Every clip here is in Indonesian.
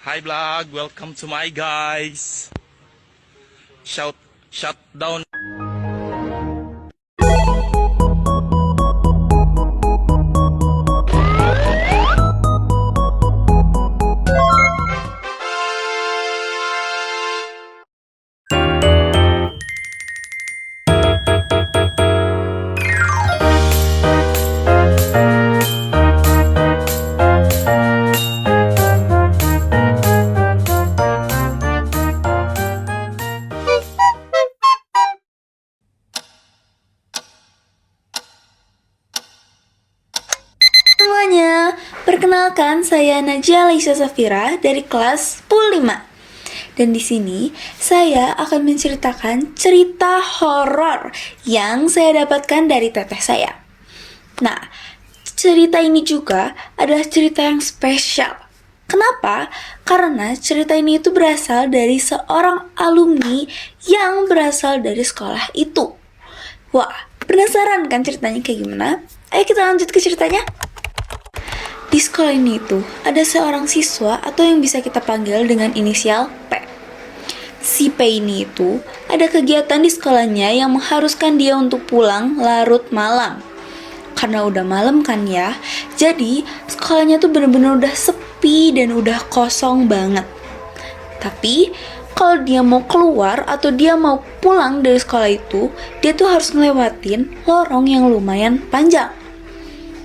Hi vlog, welcome to my guys. Shut down. Semuanya, perkenalkan saya Najia Laisha Safira dari kelas 10 5. Dan di sini saya akan menceritakan cerita horor yang saya dapatkan dari teteh saya. Nah, cerita ini juga adalah cerita yang spesial. Kenapa? Karena cerita ini itu berasal dari seorang alumni yang berasal dari sekolah itu. Wah, penasaran kan ceritanya kayak gimana? Ayo kita lanjut ke ceritanya. Di sekolah ini itu ada seorang siswa atau yang bisa kita panggil dengan inisial P. Si P ini itu ada kegiatan di sekolahnya yang mengharuskan dia untuk pulang larut malam. Karena udah malam kan ya, jadi sekolahnya tuh bener-bener udah sepi dan udah kosong banget. Tapi kalau dia mau keluar atau dia mau pulang dari sekolah itu, dia tuh harus ngelewatin lorong yang lumayan panjang.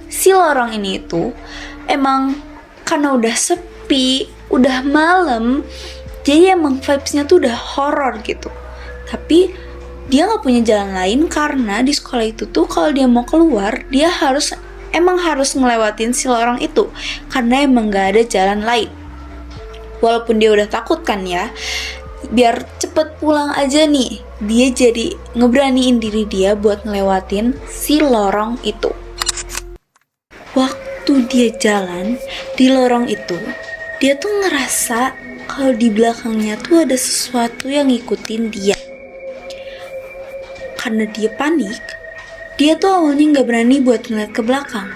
Si lorong ini itu emang karena udah sepi, udah malam, jadi emang vibes-nya tuh udah horor gitu. Tapi dia gak punya jalan lain karena di sekolah itu tuh kalau dia mau keluar, dia harus ngelewatin si lorong itu karena emang gak ada jalan lain. Walaupun dia udah takut kan ya, biar cepet pulang aja nih, dia jadi ngeberaniin diri dia buat ngelewatin si lorong itu. Waktu dia jalan di lorong itu, dia tuh ngerasa kalau di belakangnya tuh ada sesuatu yang ngikutin dia. Karena dia panik, dia tuh awalnya gak berani buat ngeliat ke belakang.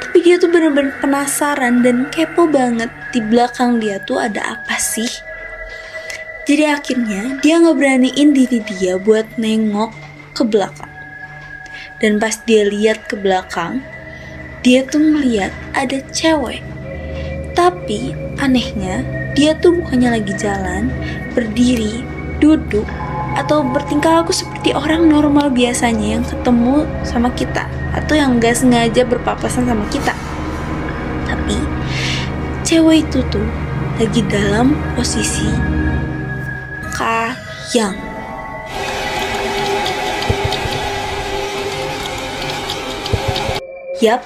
Tapi dia tuh bener-bener penasaran dan kepo banget di belakang dia tuh ada apa sih. Jadi akhirnya dia gak beraniin diri dia buat nengok ke belakang. Dan pas dia lihat ke belakang, dia tuh melihat ada cewek. Tapi anehnya, dia tuh bukannya lagi jalan, berdiri, duduk, atau bertingkah laku seperti orang normal biasanya yang ketemu sama kita, atau yang gak sengaja berpapasan sama kita. Tapi cewek itu tuh lagi dalam posisi kayang. Yap,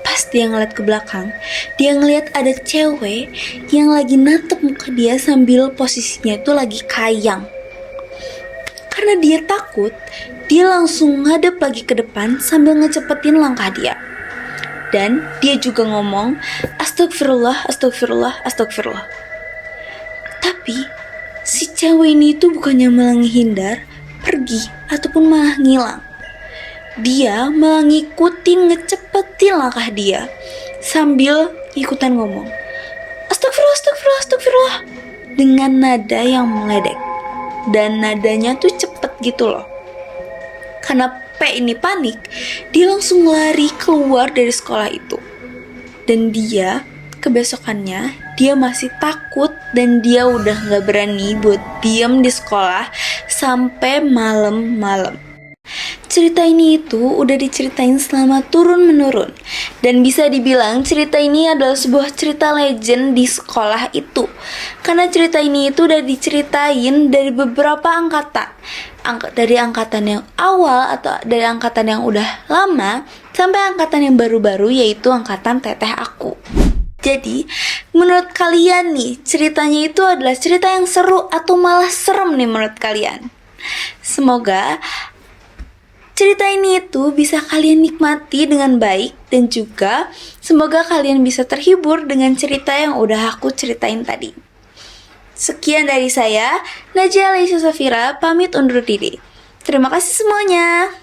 pas dia ngeliat ke belakang, dia ngeliat ada cewek yang lagi natep muka dia sambil posisinya itu lagi kayang. Karena dia takut, dia langsung ngadep lagi ke depan sambil ngecepetin langkah dia. Dan dia juga ngomong, astagfirullah, astagfirullah, astagfirullah. Tapi si cewek ini tuh bukannya malah ngehindar, pergi, ataupun malah ngilang. Dia malah ngikutin, ngecepetin langkah dia sambil ikutan ngomong astagfirullah, astagfirullah, astagfirullah dengan nada yang meledek. Dan nadanya tuh cepet gitu loh. Karena P ini panik, dia langsung lari keluar dari sekolah itu. Dan dia kebesokannya dia masih takut dan dia udah gak berani buat diem di sekolah sampai malam-malam. Cerita ini itu udah diceritain selama turun-menurun. Dan bisa dibilang cerita ini adalah sebuah cerita legend di sekolah itu. Karena cerita ini itu udah diceritain dari beberapa angkatan. Dari angkatan yang awal atau dari angkatan yang udah lama sampai angkatan yang baru-baru, yaitu angkatan teteh aku. Jadi, menurut kalian nih, ceritanya itu adalah cerita yang seru atau malah serem nih menurut kalian? Semoga cerita ini itu bisa kalian nikmati dengan baik dan juga semoga kalian bisa terhibur dengan cerita yang udah aku ceritain tadi. Sekian dari saya, Najia Laisha Safira, pamit undur diri. Terima kasih semuanya.